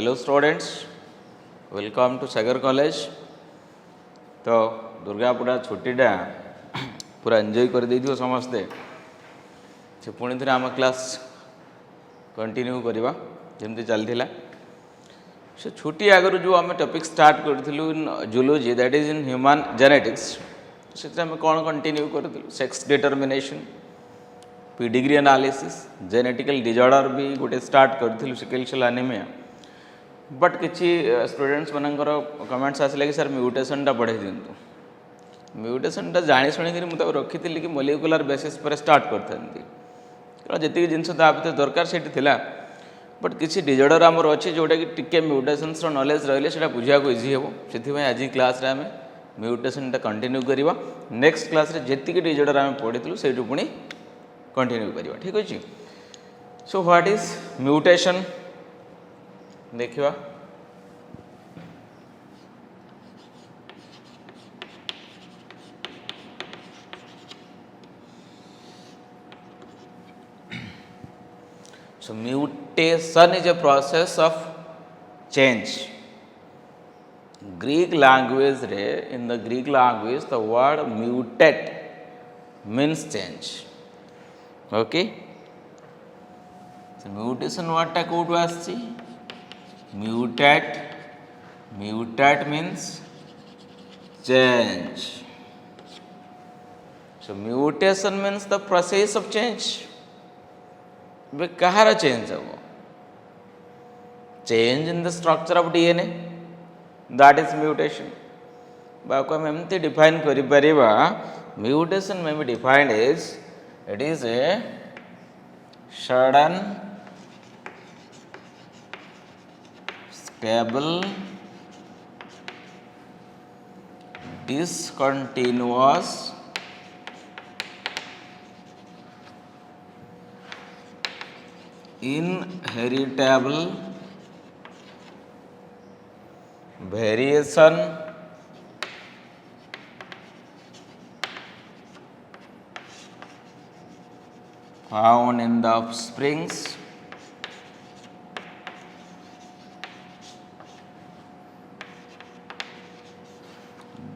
Hello students, welcome to Sagar college. तो दुर्गा पूरा छुट्टीटा पूरा एंजॉय कर देथियो समस्ते। से पुणी थे आम क्लास कंटिन्यू करवा जमती चलता से छुट्टी आगर जो आम टॉपिक स्टार्ट करूँ in zoology that is in human genetics से आम कौन कंटिन्यू करूँ sex determination pedigree analysis genetical disorder भी गोटे स्टार्ट करूँ सिकल सेल एनीमिया बट किसी स्टूडेंट्स मनकर कमेंट्स आसला कि सर म्यूटेशनटा बढ़ाई दिंतु म्यूटेशनटा जाणी शुणी मुझे रखी कि मोलिकुलर बेसिस पर स्टार्ट करते कारण जी जिनस भितर दरकार से बट किसी डिजॉर्डर आमर अच्छी जोटा कि टिके म्यूटेशन्स नॉलेज रही है बुझा इजी हे से आज क्लास आम म्यूटेशनटा कंटिन्यू करवा नेक्स्ट क्लास जी डिजॉर्डर आम पढ़ी से पुणी कंटिन्यू करवा ठीक अच्छे। सो व्हाट इज म्यूटेशन देखिए so mutation is a process of change. Greek language रे in the Greek language the word mutate means change. Okay, so mutation word टा कोड आसी mutate means change. So mutation means the process of change. वे कहार change हम change in the structure of DNA that is mutation बाको हम एमती define करि परिबा mutation may be defined as it is a sudden stable discontinuous inheritable variation found in the offsprings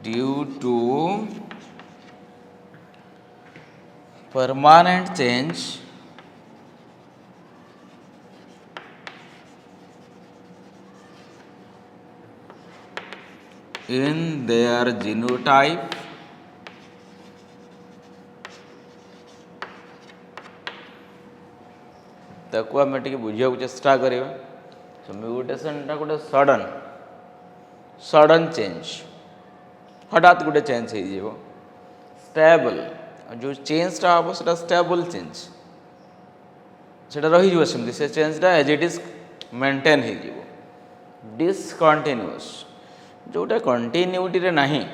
due to permanent change in their genotype ताको आम टे बुझा चेष्टा करवा। सो म्यूटेशनटा गोटे सडन चेंज हठात गोटे चेंज हो स्टेबल जो चेंजटा हम से स्टेबल चेंज से रही सेमती से चेंजटा एज इट इज मेंटेन हो डिसकंटिन्यूअस जोटा कंटिन्यूटी रे नहीं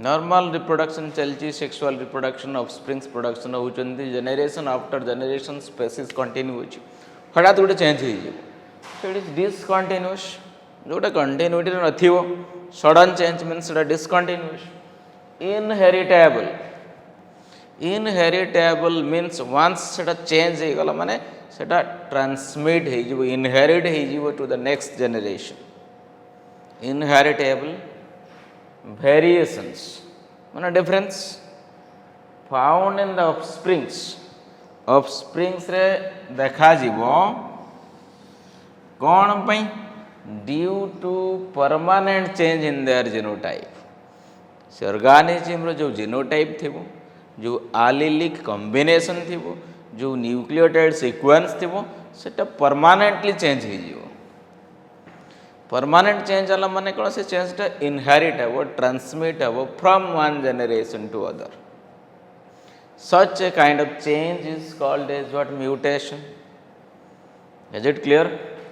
नॉर्मल रिप्रोडक्शन चलती sexual reproduction offsprings production होती generation after generation species continue हो हठात गोटे चेंज हो इट इज डिसकंटिन्यूअस जोटा कंटिन्यूटी रे नथिवो sudden change means discontinuous inheritable means once से चेंज हो गला माने सेटा ट्रांसमिट हो इनहेरिट हो to the next generation inheritable variations माने difference found in the offsprings रे देखा जीवो कौन पई due to permanent change in their genotype से ऑर्गेनिज्म रो जो जीनोटाइप थिबो जो एलिलिक कॉम्बिनेशन थिबो जो न्यूक्लियोटाइड सीक्वेंस थिबो सेटा परमानेंटली चेंज हो जीवो परमानेंट चेंज आला माने कौन से चेंजटा इनहेरिट है वो ट्रांसमिट है वो from one generation to other such a kind of change is called as what mutation is it clear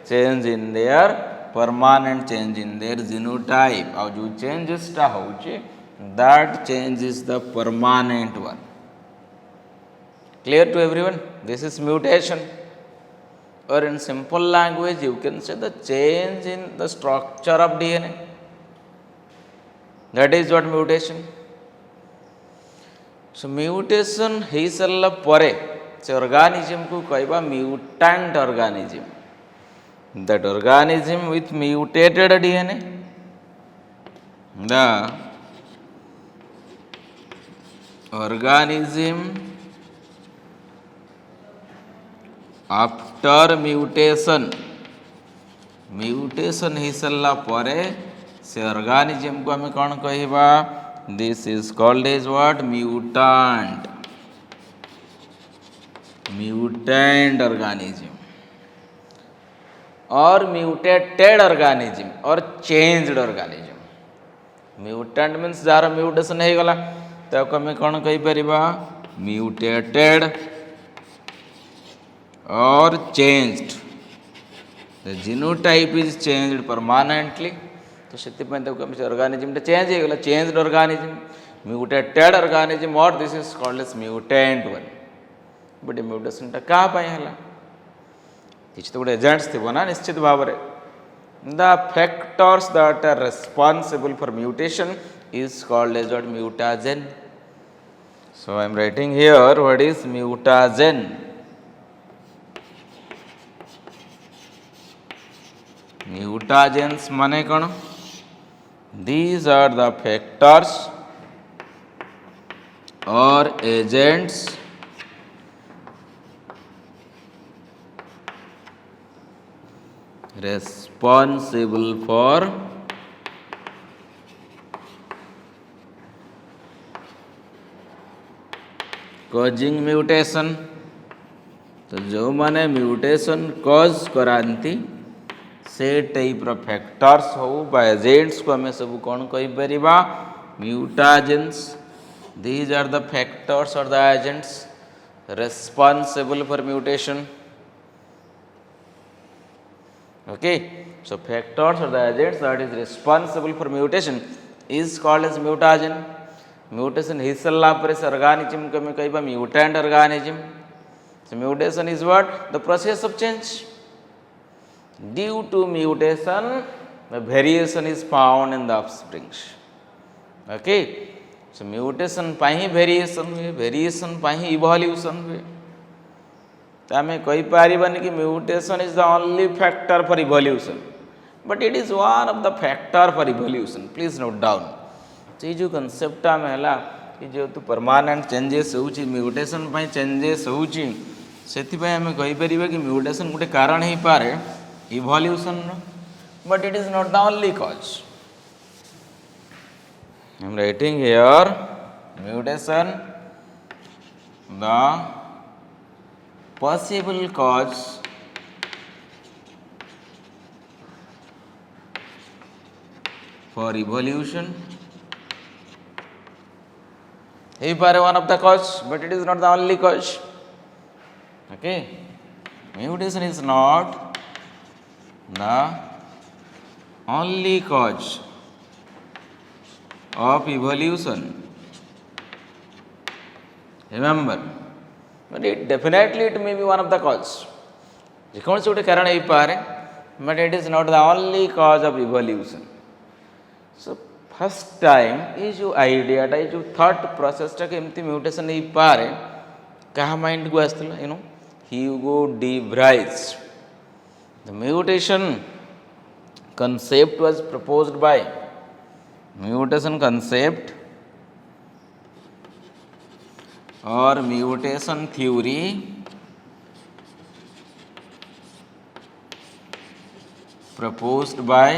change in their permanent change in their genotype और जो चेंजेसटा होचे that change is the permanent one clear to everyone this is mutation or in simple language you can say the change in the structure of DNA that is what mutation So mutation ହେଇ ସାରିଲା ପରେ ସେ organism को कहवा म्यूटांट organism that organism with mutated DNA, the organism after mutation, mutation हो सारा पर से organism को आम कौन कहवा, this is called as what, mutant, mutant organism or mutated organism or changed organism. Mutant means jar mutation हो गला तो आम कौन कही परिबा, mutated or changed. The genotype is changed permanently. तो से organism change हो गला, changed organism, mutated organism or this is called as mutant one. But mutation क्या है, किसी तो गोटे एजेंट्स थी ना निश्चित भाव में, the factors that are responsible for mutation is called as what, mutagen. So I am writing here what is mutagen. Mutagens माने कौन, these are the factors or agents responsible for causing mutation. तो जो माने mutation cause करांती से type रो factors हो बा agents को हमें सब कौन कहि परिबा, mutagens. These are the factors or the agents responsible for mutation. Okay, so factors or the agents that is responsible for mutation is called as mutagen. Mutation is salla par organism ko me kaiba mutant organism. So mutation is what, the process of change. Due to mutation the variation is found in the offsprings. Okay, so mutation pa hi variation हुए, variation pa hi evolution हुए. तो आम कहीपर कि mutation is the only factor for evolution, but it is one of the factor for evolution. Please note down. ये जो concept आम है कि जो तो परमानेंट चेंजेस हो म्यूटेशन चेंजेस होमें कहीपर कि म्यूटेशन गोटे कारण हो पाए evolution, but it is not the only cause. I am writing here mutation the possible cause for evolution. He is one of the cause, but it is not the only cause. Okay, mutation is not the only cause of evolution. Remember. But it definitely it may be one of the cause. कौन से गोटे कारण हो पारे, but it is not the only cause of evolution. So first time ये जो idea टा, ये जो थॉट प्रोसेस टा केमती म्यूटेशन हो पारे कहाँ माइंड को आसला, you know, Hugo de Vries. The mutation concept was proposed by, mutation concept और mutation theory proposed by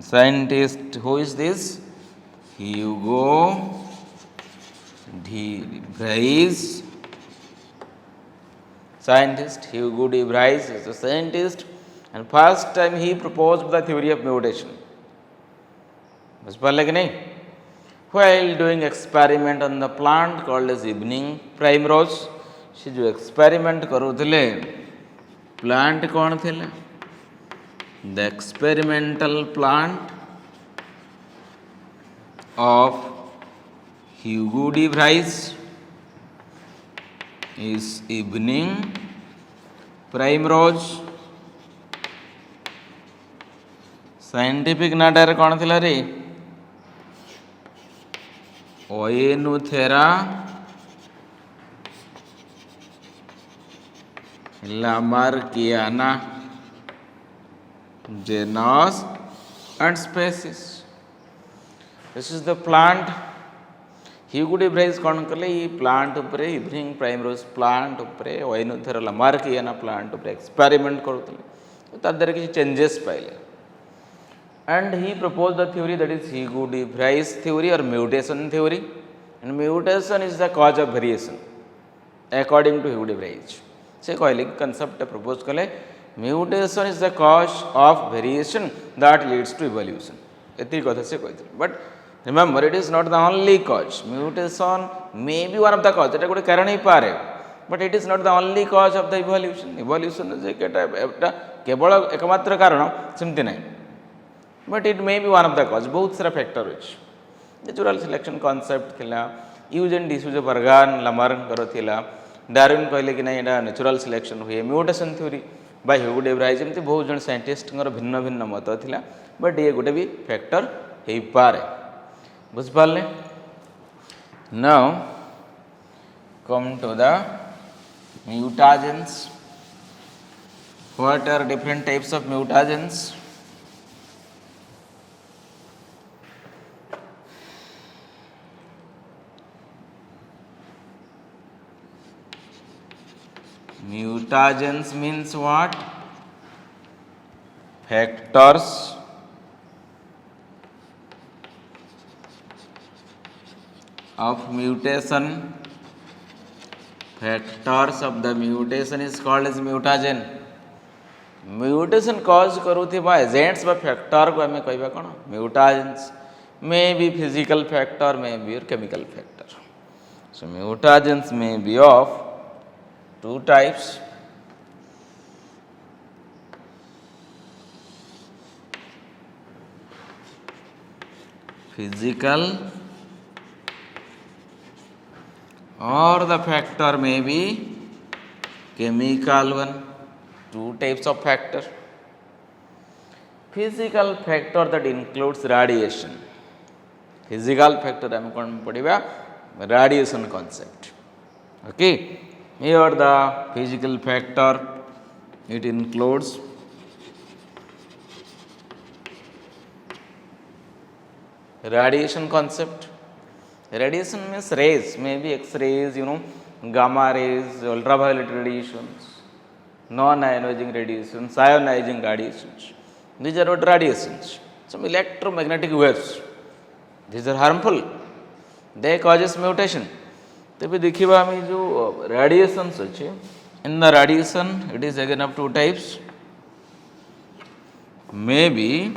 scientist. Who is this? Hugo de Vries. Scientist Hugo de Vries is a scientist, and first time he proposed the theory of mutation. बस पढ़ कि नहीं? While doing experiment on the plant called as evening primrose, से जो experiment करूले plant कौन थे? The experimental plant of Hugo de Vries is evening primrose. Scientific नाटार कौन थिला रे? ओएनुथेरा Lamarckiana genus and species. This is the plant. Hugh Debris concurrently plant upre evening primrose plant upre Oinuthera Lamarckiana plant upre experiment करते तादर किसी changes पाइले. And he proposed the theory that is Hugh Debris theory or mutation theory. And mutation is the cause of variation according to Hugh Debris. से कहले कि concept proposed कले mutation is the cause of variation that leads to evolution. एती कथा से कहते. But remember, it is not the only cause. Mutation may be one of the cause. एटा गोटे कारण ही पारे. But it is not the only cause of the evolution. Evolution is केवल एकमात्र कारण सेमती नहीं. But it may be one of the cause. बहुत सारा फैक्टर अछि. नेचुरल सिलेक्शन कॉन्सेप्ट थिला. Use and disuse of organ Lamarck करो थिला. डार्विन कहले कि नहीं एटा नेचुरल सिलेक्शन हुए. Mutation theory by Hugo de Vries एमती बहुत जन साइंटिस्ट भिन्न भिन्न मत थिला. बट ये गोटे भी फैक्टर हो पारे. बुझ पाले. Now come to the mutagens. What are different types of mutagens? Mutagens means what? Factors of mutation. Factors of the mutation is called as mutagen. Mutation cause करुथिबा एजेंट्स बा फैक्टर को हमें कहबा कोन mutagens. May be physical factor, may be chemical factor. So mutagens may be of two types. Physical or the factor may be chemical one. Two types of factor. Physical factor that includes radiation. Physical factor हम कौन पढ़िबा radiation concept. Okay. Here the physical factor, it includes radiation concept. Radiation means rays, maybe X-rays, gamma rays, ultraviolet radiations, non-ionizing radiations, ionizing radiations. These are what radiations. Some electromagnetic waves. These are harmful. They causes mutation. तेबे देखिबा हमें जो radiations अछि. In the radiation, it is again of two types. Maybe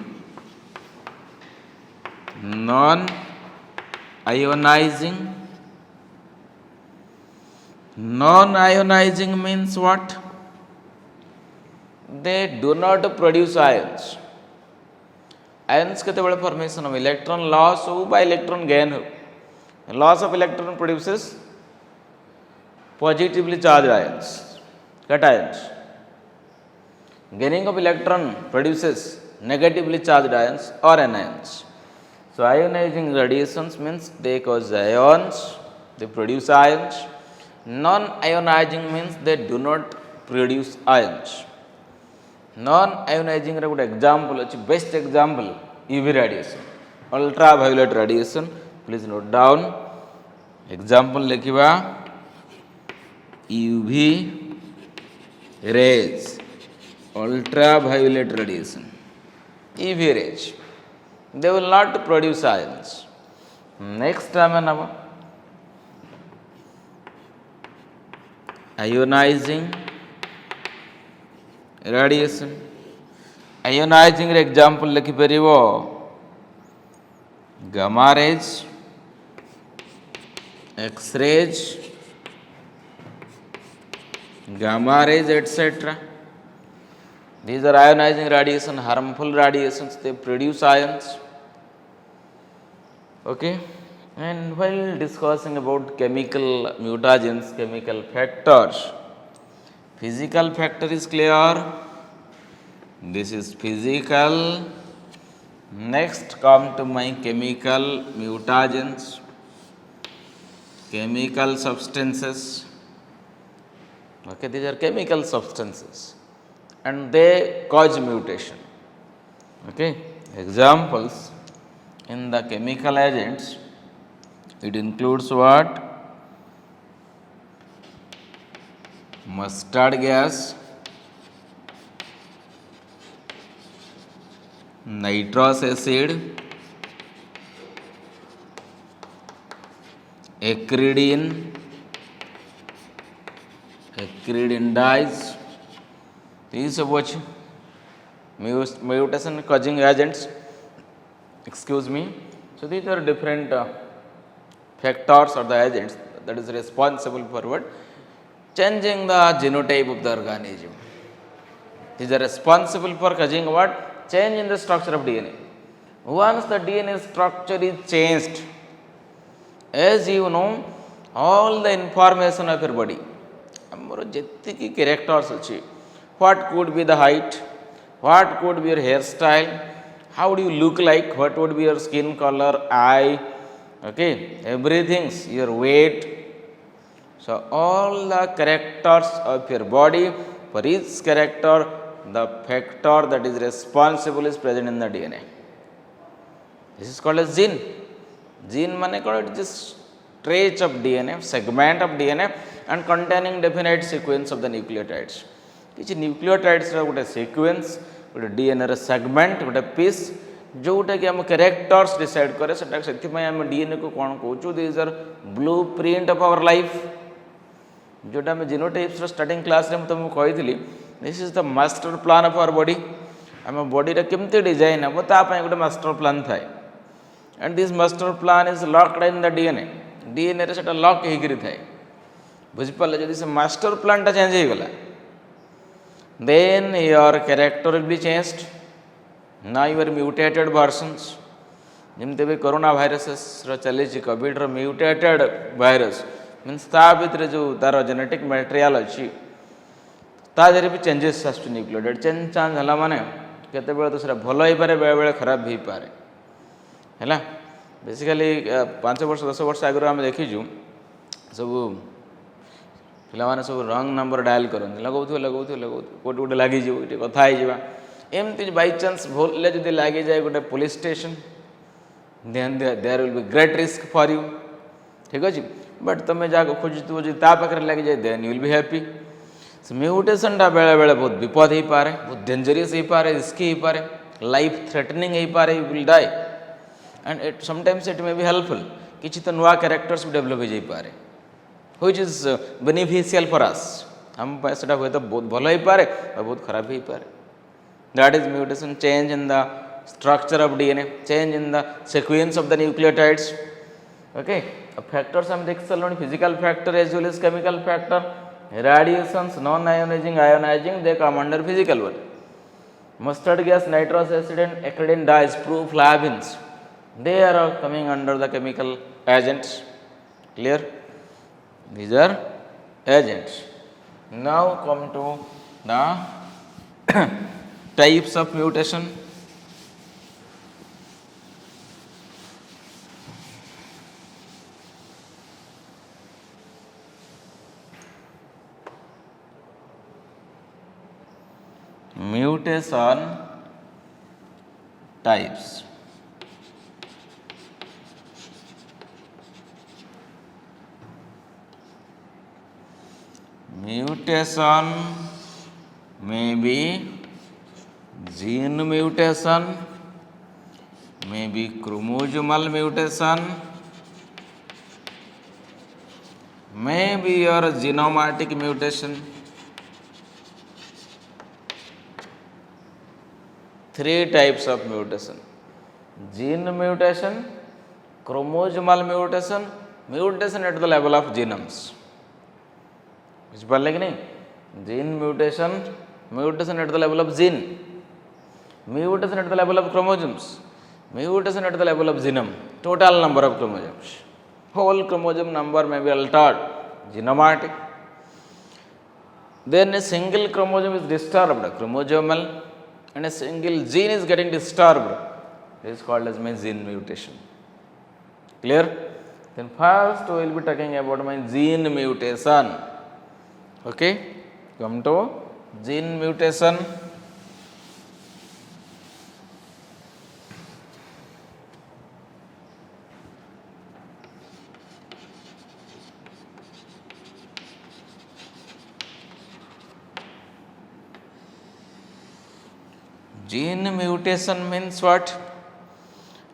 non-ionizing. Non-ionizing means what? They do not produce ions. Ions केतेबेले formation of electron loss हो by electron gain हो. Loss of electron produces positively charged ions, cations. Gaining of electron produces negatively charged ions or anions. So ionizing radiations means they cause ions, they produce ions. Non-ionizing means they do not produce ions. Non-ionizing good example, best example, UV radiation, ultraviolet radiation. Please note down. Example लिखिबा UV rays, ultraviolet radiation, UV rays. They will not produce ions. Next time ionizing radiation. Ionizing example लिखि परिबो gamma rays, X-rays, gamma rays, etc. These are ionizing radiation, harmful radiations, they produce ions. Okay. And while discussing about chemical mutagens, chemical factors, physical factor is clear. This is physical. Next come to my chemical mutagens, chemical substances. Okay, these are chemical substances and they cause mutation. Okay, examples in the chemical agents, it includes what? Mustard gas, nitrous acid, acridine, acridine dyes. These are what mutation causing agents. Excuse me. So these are different factors or the agents that is responsible for what? Changing the genotype of the organism. These are responsible for causing what? Change in the structure of DNA. Once the DNA structure is changed, as you know, all the information of your body, ଆମର ଯେତିକି characters ଅଛି, what could be the height, what could be your hairstyle, how do you look like, what would be your skin color, eye, okay, everything, your weight. So all the characters of your body, for each character, the factor that is responsible is present in the DNA. This is called as gene. Gene mane kala, it is stretch of DNA, segment of DNA and containing definite sequence of the nucleotides. କିଛି ନ୍ୟୁକ୍ଲିଓଟାଇଡ୍ସର ଗୋଟେ sequence, ଗୋଟେ ଡିଏନ୍ଏର segment, ଗୋଟେ piece ଯେଉଁଟାକି ଆମ characters decide କରେ। ସେଟା ସେଥିପାଇଁ ଆମେ ଡିଏନ୍ଏକୁ କ'ଣ କହୁଛୁ? These are blueprint of our life. ଯେଉଁଟା ଆମେ ଜିନୋଟାଇପ୍ସର ଷ୍ଟାର୍ଟିଂ କ୍ଲାସ୍ରେ ମୁଁ ତୁମକୁ କହିଥିଲି, this is the master plan of our body. ଆମ ବଡ଼ିରେ କେମିତି ଡିଜାଇନ୍ ହେବ ତା ପାଇଁ ଗୋଟେ ମାଷ୍ଟର ପ୍ଲାନ୍ ଥାଏ। And this master plan is locked in the DNA. ଡିଏନ୍ଏରେ ସେଟା ଲକ୍ ହେଇକିରି ଥାଏ। ବୁଝିପାରିଲେ? ଯଦି ସେ ମାଷ୍ଟର ପ୍ଲାନ୍ଟା ଚେଞ୍ଜ ହେଇଗଲା, then your character will be changed. Now you are mutated versions. ଯେମିତି ଏବେ କରୋନା ଭାଇରସର ଚାଲିଛି, କୋଭିଡ଼ର ମ୍ୟୁଟେଟେଡ଼ ଭାଇରସ୍, ମିନ୍ସ ତା ଭିତରେ ଯେଉଁ ତା'ର ଜେନେଟିକ୍ ମ୍ୟାଟେରିଆଲ୍ ଅଛି ତା ଦେହରେ ବି ଚେଞ୍ଜେସ୍ ଆସୁଛି। ନ୍ୟୁକ୍ଲିଓଟାଇଡ୍ ଚେଞ୍ଜ ଚାଞ୍ଜ ହେଲା ମାନେ କେତେବେଳେ ତ ସେଟା ଭଲ ହେଇପାରେ, ବେଳେବେଳେ ଖରାପ ବି ହେଇପାରେ। ହେଲା, ବେସିକାଲି 5 ବର୍ଷ 10 ବର୍ଷ ଆଗରୁ ଆମେ ଦେଖିଛୁ ସବୁ ପିଲାମାନେ ସବୁ ରଙ୍ଗ ନମ୍ବର ଡାଏଲ୍ କରନ୍ତି, ଲଗାଉଥିବେ କେଉଁଠି ଗୋଟେ ଲାଗିଯିବ, ଟିକେ କଥା ହେଇଯିବା। ଏମିତି ବାଇଚାନ୍ସ ଭୁଲରେ ଯଦି ଲାଗିଯାଏ ଗୋଟେ police station, then there will be great risk for you. ଠିକ୍ ଅଛି, ବଟ୍ ତୁମେ ଯାହାକୁ ଖୋଜୁଥିବ ଯଦି ତା ପାଖରେ ଲାଗିଯାଏ, ଦେନ୍ ୟୁ ୱିଲ୍ ବି ହ୍ୟାପି। ସେ ମ୍ୟୁଟେସନ୍ଟା ବେଳେବେଳେ ବହୁତ ବିପଦ ହେଇପାରେ, ବହୁତ ଡେଞ୍ଜରିୟସ୍ ହେଇପାରେ, ରିସ୍କି ହେଇପାରେ, ଲାଇଫ୍ ଥ୍ରେଟନିଂ ହେଇପାରେ, you will die. And sometimes it may be helpful. କିଛି ତ ନୂଆ କ୍ୟାରେକ୍ଟର୍ସ ବି ଡେଭଲପ୍ ହେଇଯାଇପାରେ, which is beneficial for us। ଆମ ପାଇଁ ସେଟା ହୁଏତ ବହୁତ ଭଲ ହେଇପାରେ ବା ବହୁତ ଖରାପ ହେଇପାରେ। That is mutation, change in the structure of DNA, change in the sequence of the nucleotides. Okay, factors ଆମେ ଦେଖି ସାରିଲୁଣି, physical factor as well as chemical factor, radiations, non-ionizing, ionizing, they come under physical one. Mustard gas, nitrous acid and acridine dyes, proflavins, they are all coming under the chemical agents. Clear? These are agents. Now come to the types of mutation. Mutation types. Mutation may be gene mutation, may be chromosomal mutation, may be your genomatic mutation. Three types of mutation: gene mutation, chromosomal mutation, mutation at the level of genomes. बुझिपारे कि नहीं? Gene mutation, mutation at the level of gene, mutation at the level of chromosomes, mutation at the level of genome, total number of chromosomes, whole chromosome number may be altered, genomatic. Then a single chromosome is disturbed, chromosomal, and a single gene is getting disturbed, this is called as my gene mutation. Clear? Then first we will be talking about my gene mutation. Okay, come to gene mutation. Gene mutation means what?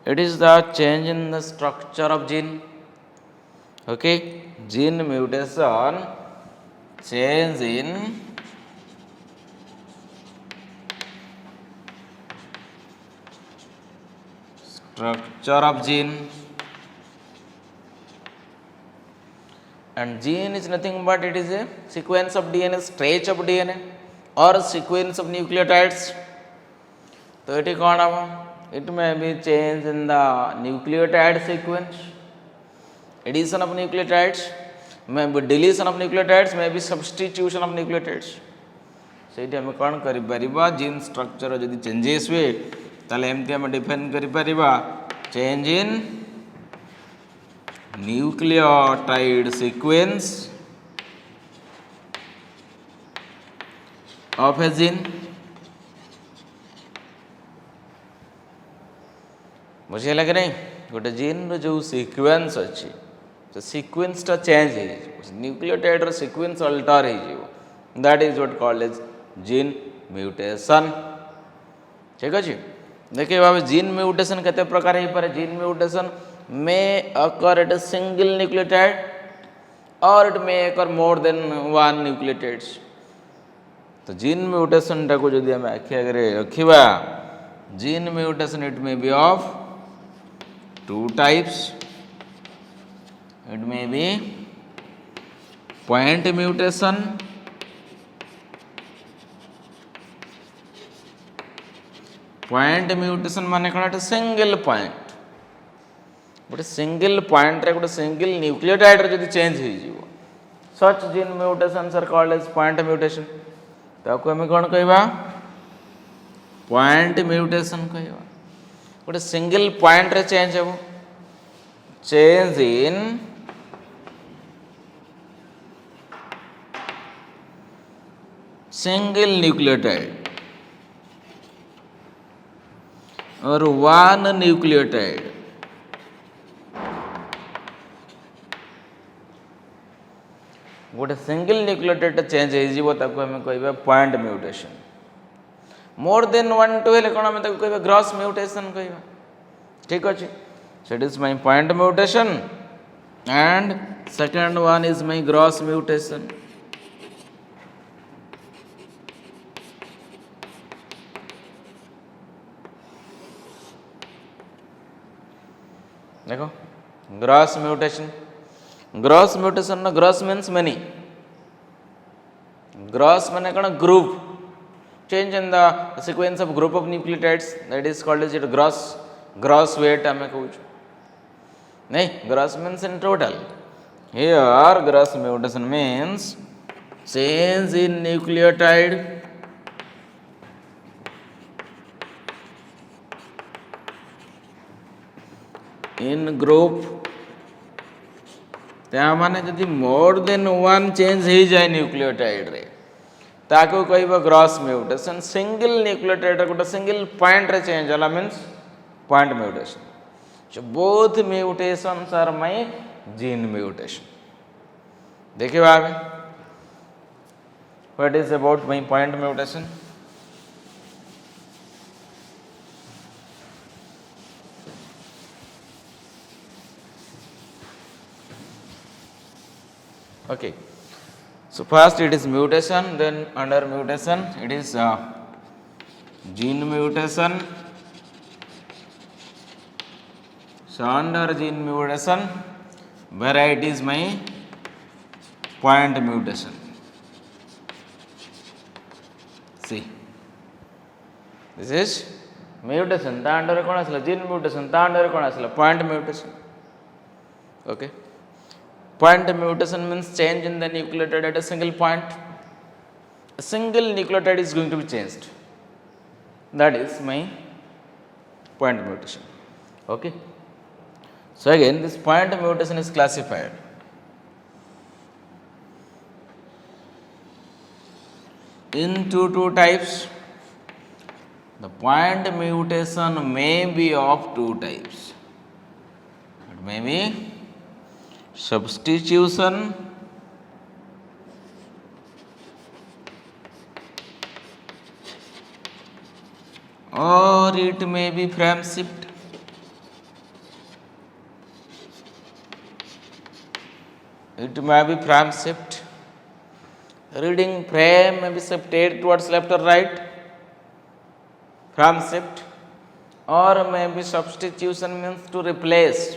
It is the change in the structure of gene. Okay, gene mutation, change in structure of gene. And gene is nothing but it is a sequence of DNA, stretch of DNA or a sequence of nucleotides. So it is called, it may be change in the nucleotide sequence, addition of nucleotides, may be deletion of nucleotides, may be substitution of nucleotides. ସେଇଠି ଆମେ କ'ଣ କରିପାରିବା ଜିନ୍ structure ଯଦି changes ହୁଏ ତାହେଲେ ଏମିତି ଆମେ define କରିପାରିବା ଚେଞ୍ଜ ଇନ୍ ନ୍ୟୁକ୍ଲିଓଟାଇଡ୍ ସିକ୍ୱେନ୍ସ ଅଫ୍ ଏ ଜିନ୍। ବୁଝିହେଲା କି ନାହିଁ? ଗୋଟେ ଜିନ୍ର ଯେଉଁ ସିକ୍ୱେନ୍ସ ଅଛି ସେ ସିକ୍ୱେନ୍ସଟା ଚେଞ୍ଜ ହେଇଯିବ, ନ୍ୟୁକ୍ଲିଓଟାଇଡ୍ର ସିକ୍ୱେନ୍ସ ଅଲ୍ଟର ହେଇଯିବ। That is what called as gene mutation. ठीक अच्छे, देखिए भाव जीन म्यूटेशन केते प्रकार हो पारे। Gene mutation may occur at a single nucleotide or it may occur more than one nucleotides. तो जीन म्यूटेशन टाको जदि आम आखि आगे रखा, gene mutation it may be of two types. It may be point mutation point mutation माने कौन? गोटे सिंगल पॉइंट, गोटे सिंगल पॉइंट रे गोटे सिंगल न्यूक्लियोटाइड रे जदि चेंज हो such gene mutations are called as point mutation. ताको हमें कौन कहबा? पॉइंट म्यूटेशन कहबा। गोटे सिंगल पॉइंट रे चेंज हो, चेंज इन सिंगल न्यूक्लियोटाइड और वन न्यूक्लियोटाइड। गोटे सिंगल न्यूक्लियोटाइड चेंज हो कहबा पॉइंट म्यूटेशन। मोर देन वन टू हेले कौन आम कहबा ग्रॉस म्यूटेशन कहबा। ठीक अच्छे, so it is my point mutation and second one is my gross mutation. देखो ग्रॉस म्यूटेशन, ग्रॉस म्यूटेशन ना ग्रॉस मीन्स मेनी, ग्रॉस माने कौन? Group, change in the sequence of group of nucleotides, that is called as it gross. Gross weight आम कहूँ नहीं, gross means in total. Here gross mutation means change in nucleotide in group. त्या माने जदि मोर than one change हो जाए nucleotide रे ताको कहबा ग्रॉस म्यूटेशन। सिंगल न्यूक्लियोटाइड गोटे सिंगल पॉइंट रे चेंज होला means point mutation. So both mutations are my gene mutation. देखिए भाई what is about my point mutation. Okay, so first it is mutation, then under mutation it is gene mutation. So under gene mutation variety is my point mutation. See, this is mutation, ता under कौन आसला? gene mutation, ता under कौन आसला? point mutation. Okay, point mutation means change in the nucleotide at a single point. A single nucleotide is going to be changed. That is my point mutation. Okay, so again this point mutation is classified into two types. The point mutation may be of two types. It may be substitution or it may be frame shift. It may be frame shift. Reading frame may be shifted towards left or right. Frame shift. Or may be substitution means to replace.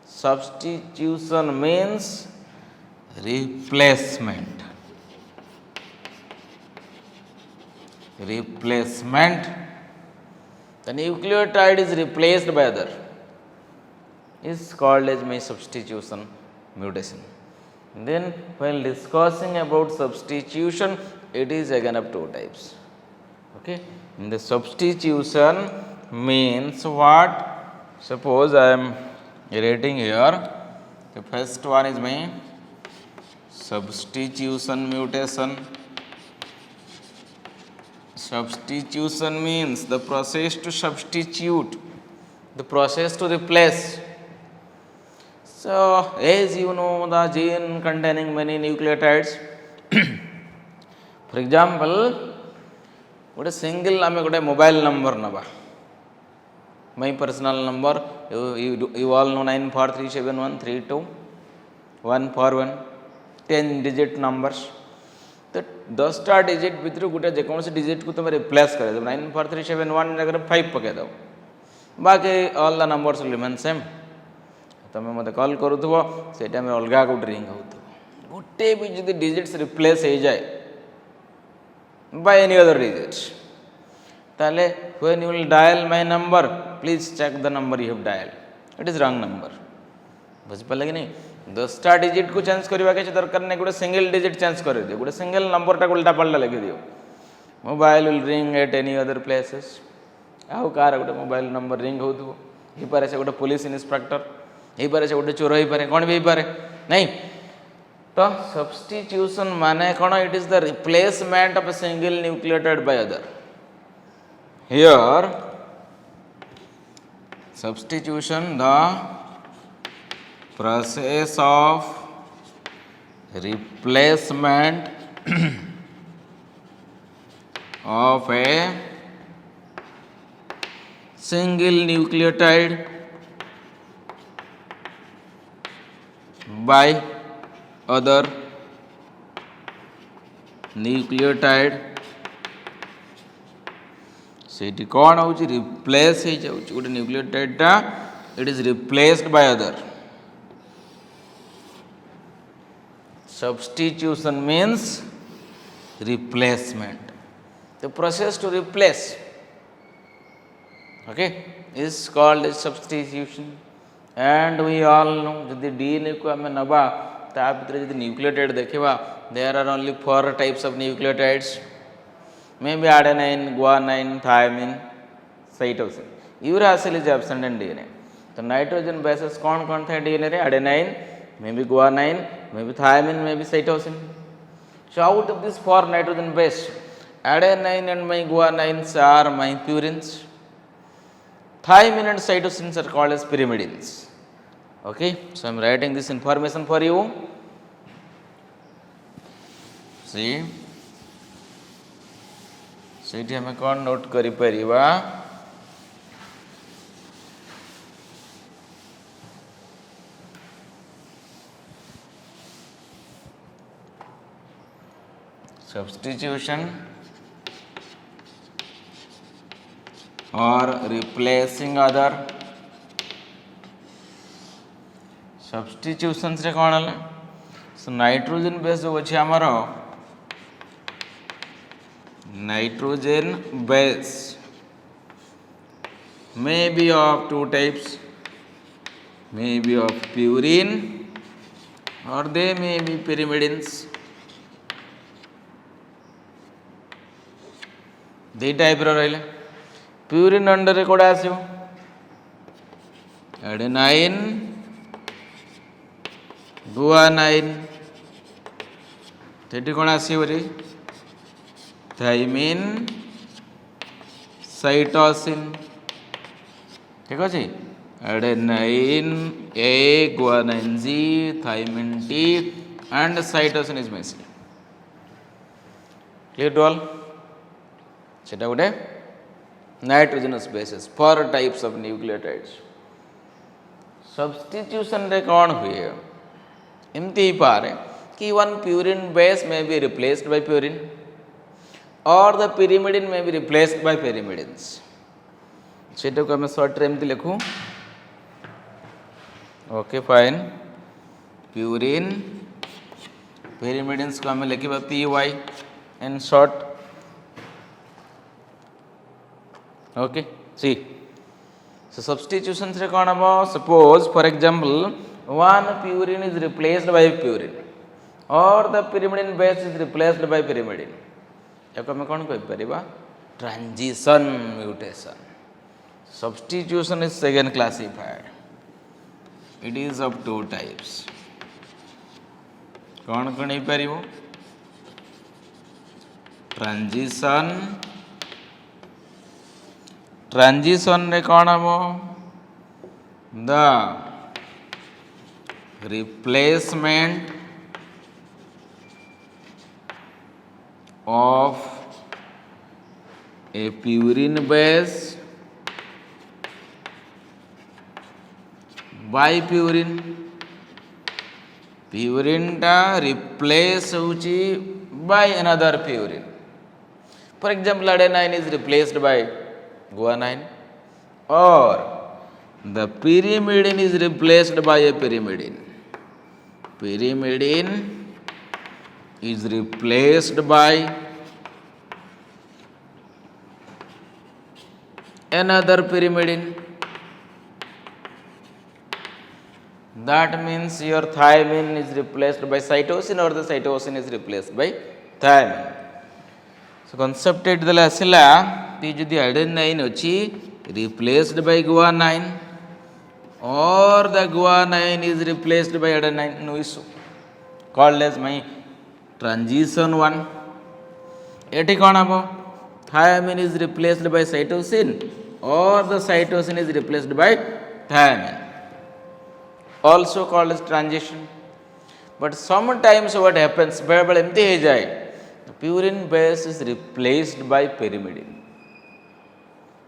Substitution means replacement. Replacement. The nucleotide is replaced by other. Is called as my substitution mutation. Then while discussing about substitution, it is again of two types. Okay. In the substitution means what? Suppose I am writing here. The first one is my substitution mutation. Substitution means the process to substitute, the process to replace. So, as you know, the gene containing many nucleotides. For example, गोटे single आम गोटे mobile number नवा my personal number you all know 9437132141 10 digit numbers. तो 10टा digit भितर गोटे जेकोसी digit को तुम replace कर 94371 जगह 5 पकईद बाकी all the numbers remain same. तुम मत कॉल करूथब से टाइम अलग गोटे रिंग हो गोटे भी जो डिजिट्स रिप्लेस हो जाए by any other digits, ताले when you will dial my number, please check the number you have dialed. It is wrong number. बुझ पाले कि नहीं 10टा डिजिट को चेंज करवा के दरकार नहीं गोटे सिंगल डिजिट चेंज कर दियो गोटे सिंगल नंबर टा उल्टा पल्टा लिखि दियो. Mobile will ring at any other places. आउ कार गोटे मोबाइल नंबर रिंग होथबो ही पारे से गोटे पुलिस इंस्पेक्टर ही पारे से गोटे चोर ही पारे कोन भी पारे नहीं. तो substitution माने कौन? It is the replacement of a single nucleotide by other. Here substitution, the process of replacement of a single nucleotide by other nucleotide. सेठी कौन हो रिप्लेस हो जाउची गोटे न्यूक्लियोटाइड टा it is replaced by other. Substitution means replacement. The process to replace, okay, is called as substitution. And we all know जदि DNA को आम नवा ता भीतर जदि न्यूक्लियोटाइड देखा there are only 4 types of nucleotides. May be adenine, guanine, thymine, cytosine. Uracil is absent in DNA. तो nitrogen bases कौन कौन थे DNA रे? adenine, may be guanine, may be thymine, may be cytosine. So out of these 4 nitrogen base, adenine and my guanines are my purines. Thymine and cytosines are called as pyrimidines. Okay, so I am writing this information for you. See, ସେଇଠି ଆମେ କ'ଣ note କରିପାରିବା? Substitution or replacing other. Substitutions रे कौन है? So nitrogen base जो अच्छे हमारा nitrogen base may be of 2 types, may be of purine or they may be pyrimidines. The type रहा प्यूरिन अंडर कौड़ा आसो एडेनाइन गुआनाइन सेठी कौन आसो थाइमिन साइटोसिन ठीक अच्छे adenine A guanine G thymine T and cytosine is missing clear to all सेटा गोटे nitrogenous bases four types of nucleotides substitution रे कौन हुए एमती ही पारे कि one purine base may be replaced by purine और the pyrimidine may be replaced by pyrimidines सेटा को हमें शॉर्ट रे एमती लिखूं ओके फाइन प्यूरिन pyrimidines को हमें लिखिबा P Y in short okay see so substitution रे कोन हम suppose for example one purine is replaced by purine or the pyrimidine base is replaced by pyrimidine एको हम कोन कहि परिबा transition mutation substitution is second classified it is of two types कोन कोन हे परिबो transition रे कौन हम the replacement of a purine base by purine purine टा रिप्लेस होची by another purine for example adenine is replaced by guanine or the pyrimidine is replaced by a pyrimidine pyrimidine is replaced by another pyrimidine that means your thymine is replaced by cytosine or the cytosine is replaced by thymine so concept it dela asila ती जदि adenine अछि replaced by guanine or the guanine is replaced by adenine no issue called as my transition one एठी कोन हबो thymine is replaced by cytosine or the cytosine is replaced by thymine also called as transition but sometimes what happens बेबल एमती हे जाय purine base is replaced by pyrimidine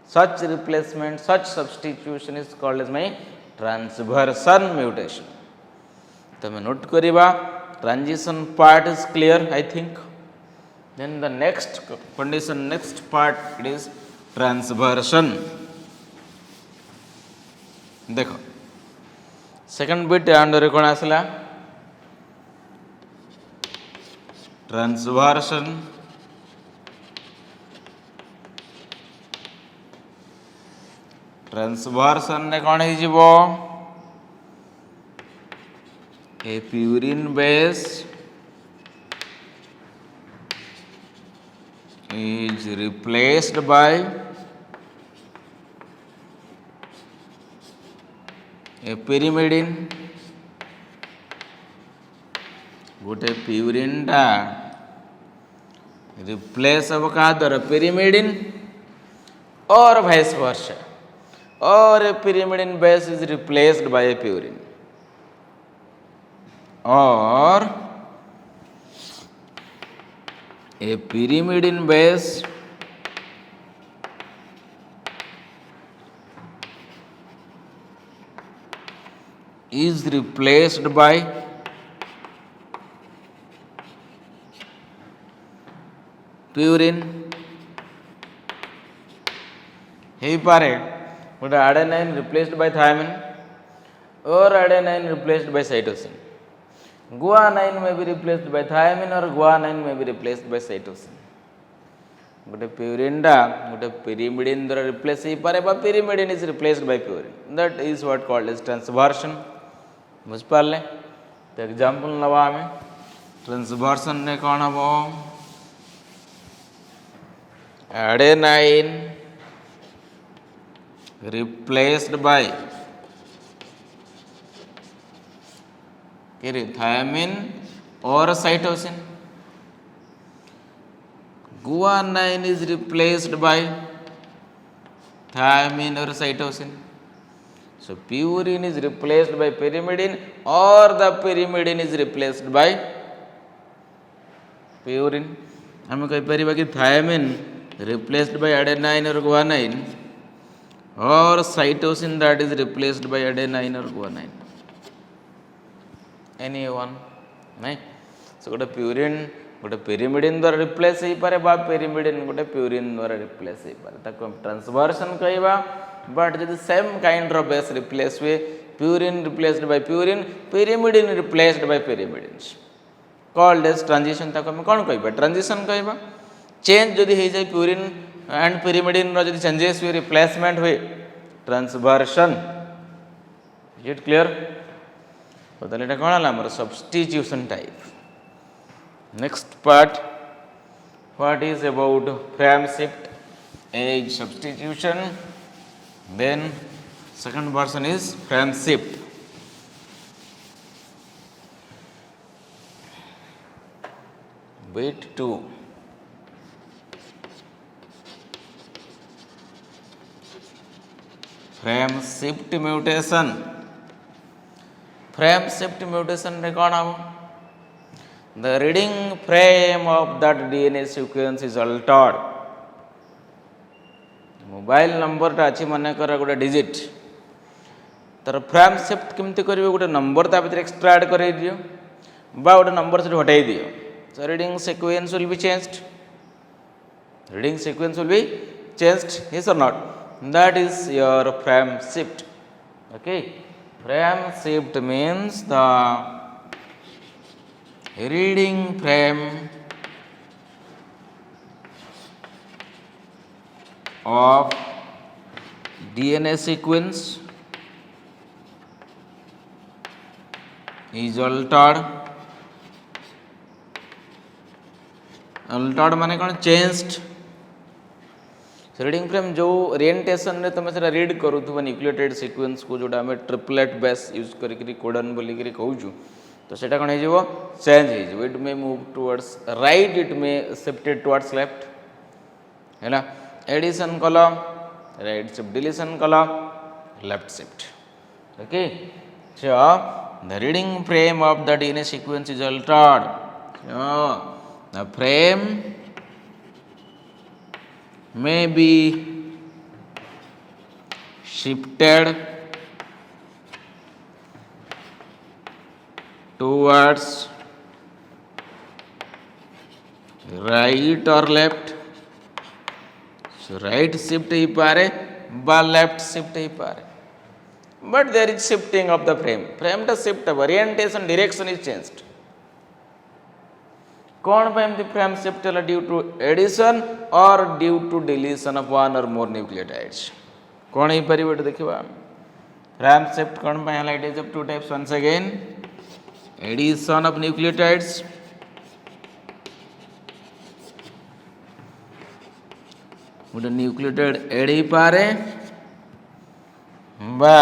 such replacement such substitution is called as my transversion mutation तमे note करिबा transition part is clear I think then the next condition next part it is transversion देखो second bit under कोन आसला transversion transversion ने कौन है जीवो a purine base is replaced by a pyrimidine गोटे प्यूरिन टा रिप्लेस अब का द्वारा pyrimidine और vice versa or a pyrimidine base is replaced by a purine or a pyrimidine base is replaced by purine हे पारे गोटे adenine replaced by thymine or adenine replaced by cytosine guanine may be replaced by thymine or guanine may be replaced by cytosine गोटे purine टा गोटे pyrimidine द्वारा replace हे पारे बा pyrimidine is replaced by purine that is what called as transversion बुझ पाले तो example नवा हमें ट्रांसवर्सन ने कौन हबो adenine replaced by thymine or cytosine guanine is replaced by thymine or cytosine. So purine is replaced by pyrimidine or the pyrimidine is replaced by purine. हम कहीपर कि थायमिन रिप्लेस्ड बाय एडेनाइन और guanine और cytosine that is replaced by adenine और guanine. Any one नहीं. सो गोटे purine गोटे pyrimidine द्वारा replace हो पारे बा pyrimidine गोटे प्यूरिन द्वारा रिप्लेस हो पारे ताको हम ट्रांसवर्सन कहबा. बट जब same kind of base replace हुए purine replaced by purine pyrimidine replaced by pyrimidines called as transition. ताको हम कौन कहबा ट्रांजिशन कहबा. चेंज जदि हो जाए प्यूरिन एंड pyrimidine रो जदि चेंजेस हुए रिप्लेसमेंट हुए ट्रांसवर्सन. Is it clear. बताले एटा कोन हला हमर substitution type. Next part what is about frame shift as substitution. Then second version is frame shift. Bit 2. Frame shift mutation. Frame shift mutation रे कौन हम? The reading frame of that DNA sequence is altered. Mobile number अच्छी मन कर गोटे digit तार frame shift केमती करेंगे गोटे नंबर ता भीतर एक्सट्रा ऐड कर दियो बा गोटे नंबर से हटाई दियो. So reading sequence will be changed. Reading sequence will be changed. Yes or not. That is your frame shift. Okay. Frame shift means the reading frame of DNA sequence is altered. Altered माने कौन changed. Reading frame जो orientation रे तुम से read करू थु nucleotide sequence को जोटा हमें ट्रिपलेट बेस यूज करी कोडन बोली करी कहूछु तो सेटा कौन हो जिवो चेंज हो जिवो. It may move towards right it may shifted towards left हैला. एडिशन कल राइट शिफ्ट डिलीशन कल left shift. Okay. So the reading frame of the DNA sequence is Altered. So the frame may be shifted towards right or left. So right shift ही पारे बा left shift ही पारे. But there is shifting of the frame. Frame टा shift orientation direction is changed. कौन पे एमती frame shift है due to addition or due to deletion of one or more nucleotides. कौन ही परिवर्तन देखिबा फ्रेम शिफ्ट कौन पे है. It is of two types. Once again addition of nucleotides गोटे न्यूक्लियोटाइड एड ही पारे बा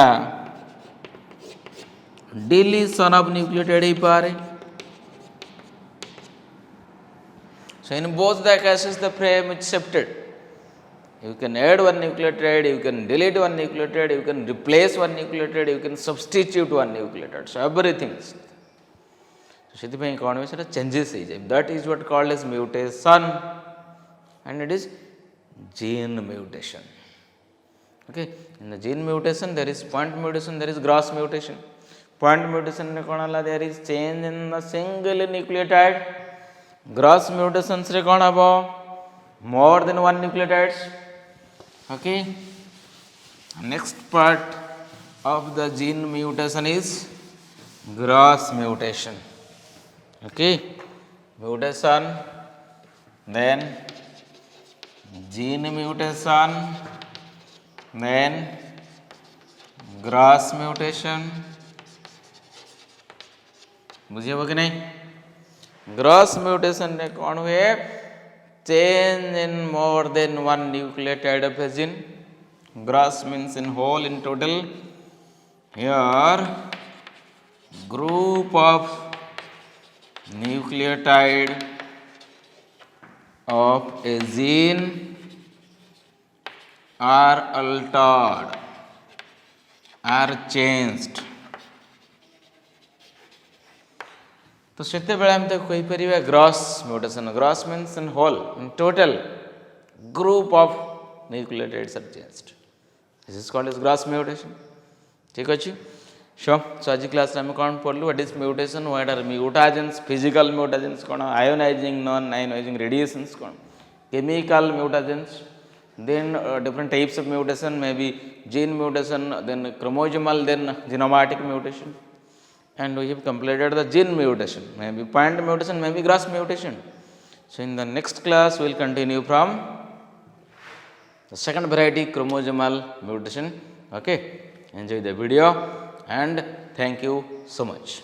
डिलीशन ऑफ न्यूक्लियोटाइड ही पारे. So in both the cases the frame is shifted. You can add one nucleotide, you can delete one nucleotide, you can replace one nucleotide, you can substitute one nucleotide. So everything is. So ସେଥିପାଇଁ କ'ଣ ହୁଏ ସେଟା changes ହେଇଯାଏ. That is what called as mutation and it is gene mutation. Okay. In the gene mutation there is point mutation, there is gross mutation. Point mutation रे କ'ଣ ହେଲା there is change in the single nucleotide. Gross mutations रे कौन हबो more than one nucleotides. Okay. Next part of the gene mutation is gross mutation. Okay. Mutation, then gene mutation, then gross mutation. बुझिए कि नहीं. Gross mutation ने कौन हुए change in more than one nucleotide of a gene. Gross means in whole in total. Here group of nucleotide of a gene are altered, are changed. तो ସେତେବେଳେ ଆମେ ତାକୁ କହିପାରିବା gross mutation. Gross means in whole, in total group of nucleotides are changed. This is called as gross mutation. ଠିକ୍ ଅଛି. So ଆଜି କ୍ଲାସ୍ରେ ଆମେ କ'ଣ ପଢ଼ିଲୁ? What is mutation, what are mutagens, physical mutagens କ'ଣ, ଆୟୋନାଇଜିଂ ନନ୍ ଆୟୋନାଇଜିଂ ରେଡ଼ିଏସନ୍ସ କ'ଣ, chemical mutagens, then different types of mutation, maybe gene mutation, then chromosomal, then genomatic mutation, and we have completed the gene mutation, maybe point mutation, maybe gross mutation. So in the next class we will continue from the second variety, chromosomal mutation. Okay, enjoy the video and thank you so much.